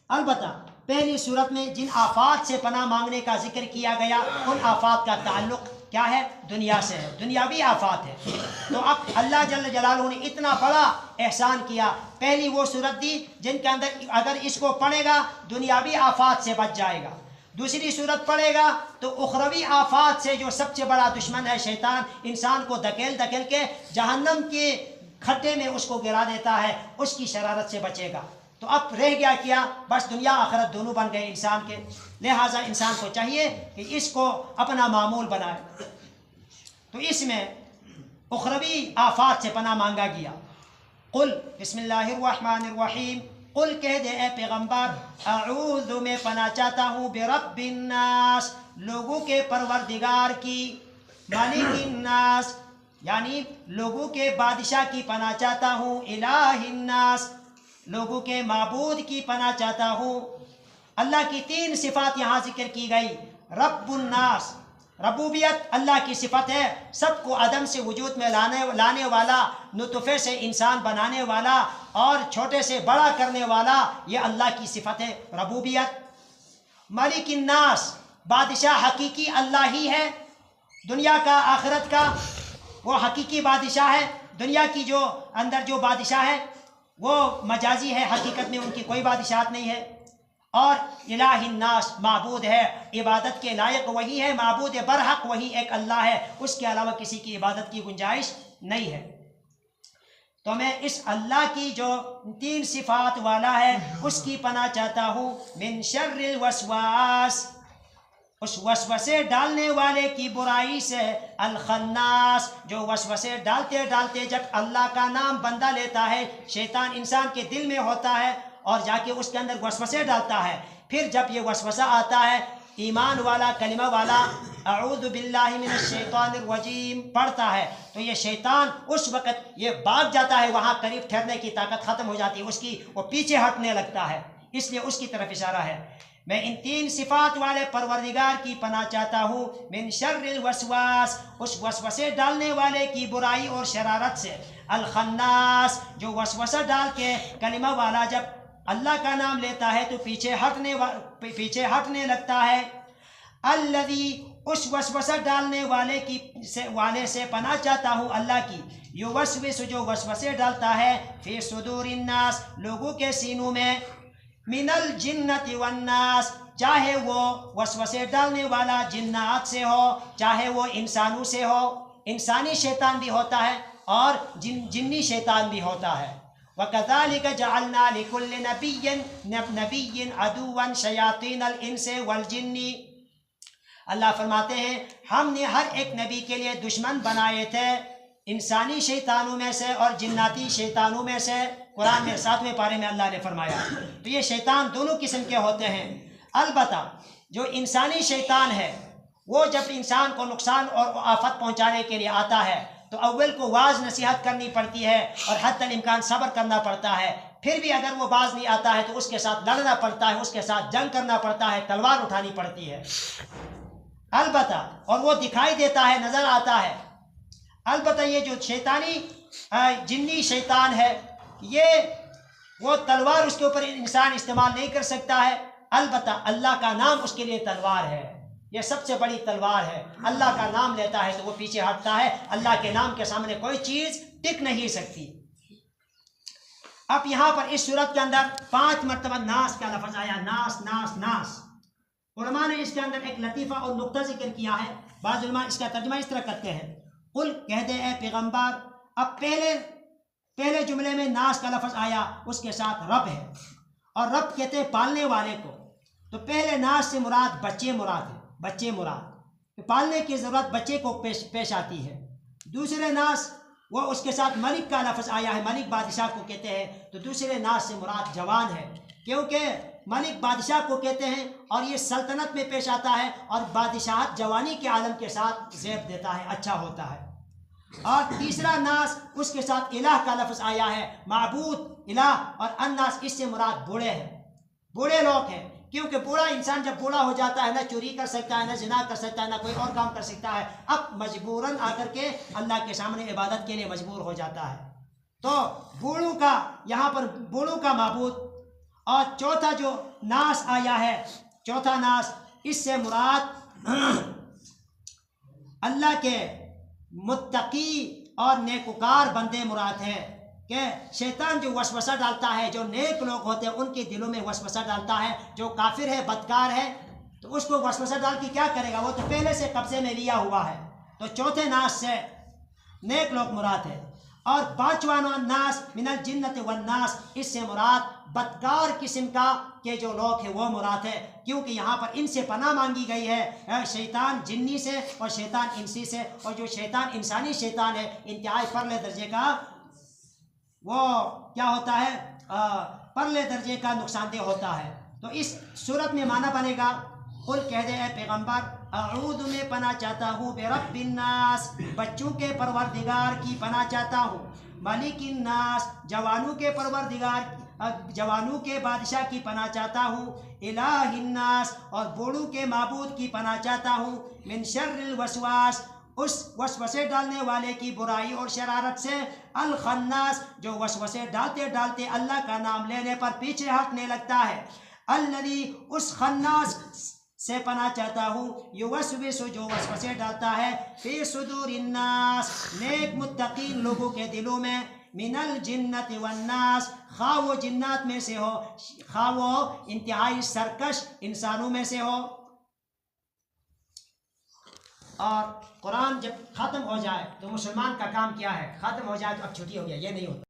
البتہ پہلی صورت میں جن آفات سے پناہ مانگنے کا ذکر کیا گیا ان آفات کا تعلق کیا ہے؟ دنیا سے ہے، دنیاوی آفات ہے۔ تو اب اللہ جل جلالہ نے اتنا بڑا احسان کیا، پہلی وہ صورت دی جن کے اندر اگر اس کو پڑھے گا دنیاوی آفات سے بچ جائے گا، دوسری صورت پڑھے گا تو اخروی آفات سے جو سب سے بڑا دشمن ہے شیطان، انسان کو دھکیل دھکیل کے جہنم کے کھڈے میں اس کو گرا دیتا ہے، اس کی شرارت سے بچے گا۔ تو اب رہ گیا کیا؟ بس دنیا آخرت دونوں بن گئے انسان کے، لہٰذا انسان کو چاہیے کہ اس کو اپنا معمول بنائے۔ تو اس میں اخروی آفات سے پناہ مانگا گیا۔ قل بسم اللہ الرحمن الرحیم، قل کہہ دے اے پیغمبر، اعوذ میں پناہ چاہتا ہوں برب الناس، لوگوں کے پروردگار کی، مالک الناس یعنی لوگوں کے بادشاہ کی پناہ چاہتا ہوں، الہ الناس لوگوں کے معبود کی پناہ چاہتا ہوں۔ اللہ کی تین صفات یہاں ذکر کی گئی۔ رب الناس، ربوبیت اللہ کی صفت ہے، سب کو عدم سے وجود میں لانے والا، نطفے سے انسان بنانے والا اور چھوٹے سے بڑا کرنے والا، یہ اللہ کی صفت ہے ربوبیت۔ مالک الناس، بادشاہ حقیقی اللہ ہی ہے، دنیا کا آخرت کا وہ حقیقی بادشاہ ہے، دنیا کی جو اندر جو بادشاہ ہے وہ مجازی ہے، حقیقت میں ان کی کوئی بادشاہت نہیں ہے۔ اور الہ الناس، معبود ہے، عبادت کے لائق وہی ہے، معبود برحق وہی ایک اللہ ہے، اس کے علاوہ کسی کی عبادت کی گنجائش نہیں ہے۔ تو میں اس اللہ کی جو تین صفات والا ہے اس کی پناہ چاہتا ہوں، من شر الوسواس، اس وسوسے ڈالنے والے کی برائی سے، الخناس، جو وسوسے ڈالتے ڈالتے جب اللہ کا نام بندہ لیتا ہے، شیطان انسان کے دل میں ہوتا ہے اور جا کے اس کے اندر وسوسے ڈالتا ہے، پھر جب یہ وسوسہ آتا ہے ایمان والا، کلمہ والا، اعوذ باللہ من الشیطان الرجیم پڑھتا ہے، تو یہ شیطان اس وقت یہ بھاگ جاتا ہے، وہاں قریب ٹھہرنے کی طاقت ختم ہو جاتی ہے اس کی، وہ پیچھے ہٹنے لگتا ہے، اس لیے اس کی طرف اشارہ ہے۔ میں ان تین صفات والے پروردگار کی پناہ چاہتا ہوں، من شر الوسواس، اس وسوسے ڈالنے والے کی برائی اور شرارت سے، الخناس، جو وسوسہ ڈال کے کلمہ والا جب اللہ کا نام لیتا ہے تو پیچھے ہٹنے لگتا ہے، الذی، اس وسوسہ ڈالنے والے سے پناہ چاہتا ہوں اللہ کی، یوسوس، جو وسوسے ڈالتا ہے، فی صدور الناس، لوگوں کے سینوں میں، من الجنت والناس، چاہے وہ وسوسے ڈالنے والا جنات سے ہو، چاہے وہ انسانوں سے ہو، انسانی شیطان بھی ہوتا ہے اور جنی شیطان بھی ہوتا ہے۔ وَكَذَلِكَ جَعَلْنَا لِكُلِّ نَبِيٍّ عَدُوًّا شَيَاطِينَ الْإِنسِ وَالْجِنِّ، اللہ فرماتے ہیں ہم نے ہر ایک نبی کے لیے دشمن بنائے تھے، انسانی شیطانوں میں سے اور جناتی شیطانوں میں سے، قرآن میں 7ویں پارے میں اللہ نے فرمایا۔ تو یہ شیطان دونوں قسم کے ہوتے ہیں۔ البتہ جو انسانی شیطان ہے وہ جب انسان کو نقصان اور آفت پہنچانے کے لیے آتا ہے تو اول کو واعظ نصیحت کرنی پڑتی ہے اور حتی الامکان صبر کرنا پڑتا ہے، پھر بھی اگر وہ باز نہیں آتا ہے تو اس کے ساتھ لڑنا پڑتا ہے، اس کے ساتھ جنگ کرنا پڑتا ہے، تلوار اٹھانی پڑتی ہے۔ البتہ اور وہ دکھائی دیتا ہے، نظر آتا ہے۔ البتہ یہ جو شیطانی جنی شیطان ہے، یہ وہ تلوار اس کے اوپر انسان استعمال نہیں کر سکتا ہے، البتہ اللہ کا نام اس کے لیے تلوار ہے، یہ سب سے بڑی تلوار ہے۔ اللہ کا نام لیتا ہے تو وہ پیچھے ہٹتا ہے، اللہ کے نام کے سامنے کوئی چیز ٹک نہیں سکتی۔ اب یہاں پر اس صورت کے اندر 5 مرتبہ ناس کا لفظ آیا، ناس ناس ناس۔ علماء نے اس کے اندر ایک لطیفہ اور نقطہ ذکر کیا ہے، بعض علماء اس کا ترجمہ اس طرح کرتے ہیں، قل کہہ دے اے پیغمبر، اب پہلے جملے میں ناس کا لفظ آیا، اس کے ساتھ رب ہے، اور رب کہتے ہیں پالنے والے کو، تو پہلے ناس سے مراد بچے مراد ہے، بچے مراد، پالنے کی ضرورت بچے کو پیش آتی ہے۔ دوسرے ناس وہ اس کے ساتھ ملک کا لفظ آیا ہے، ملک بادشاہ کو کہتے ہیں، تو دوسرے ناس سے مراد جوان ہے، کیونکہ ملک بادشاہ کو کہتے ہیں اور یہ سلطنت میں پیش آتا ہے، اور بادشاہت جوانی کے عالم کے ساتھ زیب دیتا ہے، اچھا ہوتا ہے۔ اور تیسرا ناس اس کے ساتھ الہ کا لفظ آیا ہے، معبود الہ، اور الناس اس سے مراد بوڑھے ہیں، بوڑھے لوگ ہیں، کیونکہ بوڑھا انسان جب بوڑھا ہو جاتا ہے نہ چوری کر سکتا ہے، نہ زنا کر سکتا ہے، نہ کوئی اور کام کر سکتا ہے، اب مجبوراً آ کر کے اللہ کے سامنے عبادت کے لیے مجبور ہو جاتا ہے۔ تو بوڑھوں کا یہاں پر بوڑھوں کا معبود اور چوتھا جو ناس آیا ہے، چوتھا ناس، اس سے مراد اللہ کے متقی اور نیکوکار بندے مراد ہے، کہ شیطان جو وسوسہ ڈالتا ہے، جو نیک لوگ ہوتے ہیں ان کے دلوں میں وسوسہ ڈالتا ہے، جو کافر ہے، بدکار ہے، تو اس کو وسوسہ ڈال کے کیا کرے گا، وہ تو پہلے سے قبضے میں لیا ہوا ہے۔ تو چوتھے ناس سے نیک لوگ مراد ہے۔ اور پانچواں ناس من الجنت والناس، اس سے مراد بدکار قسم کا کہ جو لوگ ہیں وہ مراد ہے، کیونکہ یہاں پر ان سے پناہ مانگی گئی ہے، شیطان جنی سے اور شیطان انسی سے، اور جو شیطان انسانی شیطان ہے انتہائی پرلے درجے کا، وہ کیا ہوتا ہے، پرلے درجے کا نقصان دہ ہوتا ہے۔ تو اس صورت میں معنی بنے گا، قل کہہ دے اے پیغمبر، اعوذ میں پناہ چاہتا ہوں برب الناس، بچوں کے پروردگار کی پناہ چاہتا ہوں، ملک الناس، جوانوں کے پروردگار، جوانوں کے بادشاہ کی پناہ چاہتا ہوں، الہ الناس، اور بوڑھوں کے معبود کی پناہ چاہتا ہوں، من شر الوسواس، اس وسوسے ڈالنے والے کی برائی اور شرارت سے، الخناس، جو وسوسے ڈالتے ڈالتے اللہ کا نام لینے پر پیچھے ہٹنے لگتا ہے، الذی، اس خناس سے پناہ چاہتا ہوں، یوسوس، جو وسوسے ڈالتا ہے، فی صدور الناس، نیک متقین لوگوں کے دلوں میں، من الجنت والناس، خواہ وہ جنات میں سے ہو، خواہ وہ انتہائی سرکش انسانوں میں سے ہو۔ اور قرآن جب ختم ہو جائے تو مسلمان کا کام کیا ہے، ختم ہو جائے تو اب چھٹی ہو گیا، یہ نہیں ہوتا۔